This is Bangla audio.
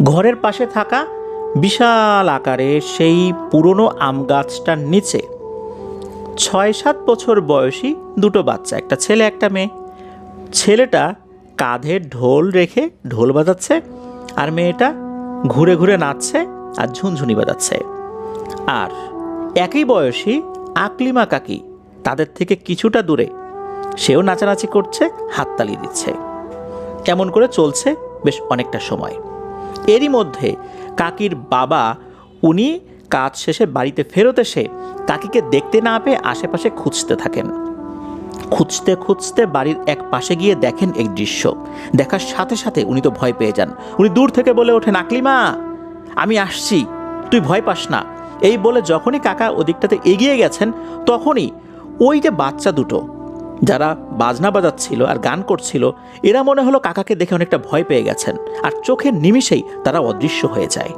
ঘরের পাশে থাকা বিশাল আকারের সেই পুরনো আম গাছটার নিচে ৬-৭ বছর বয়সী দুটো বাচ্চা, একটা ছেলে একটা মেয়ে। ছেলেটা কাঁধে ঢোল রেখে ঢোল বাজাচ্ছে, আর মেয়েটা ঘুরে ঘুরে নাচছে আর ঝুনঝুনি বাজাচ্ছে। আর একই বয়সী আকলিমা কাকি তাদের থেকে কিছুটা দূরে, সেও নাচানাচি করছে, হাততালি দিচ্ছে। এমন করে চলছে বেশ অনেকটা সময়। এরই মধ্যে কাকির বাবা, উনি কাজ শেষে বাড়িতে ফেরত এসে কাকিকে দেখতে না পেয়ে আশেপাশে খুঁজতে থাকেন। খুঁজতে খুঁজতে বাড়ির এক পাশে গিয়ে দেখেন এই দৃশ্য। দেখার সাথে সাথে উনি তো ভয় পেয়ে যান। উনি দূর থেকে বলে ওঠেন, আকলিমা, আমি আসছি, তুই ভয় পাস না। এই বলে যখনই কাকা ওদিকটাতে এগিয়ে গেছেন, তখনই ওই যে বাচ্চা দুটো যারা বাজনা বাজাচ্ছিল আর গান করছিল, এরা মনে হলো কাকাকে দেখে অনেকটা ভয় পেয়ে গেছেন, আর চোখের নিমিষেই তারা অদৃশ্য হয়ে যায়।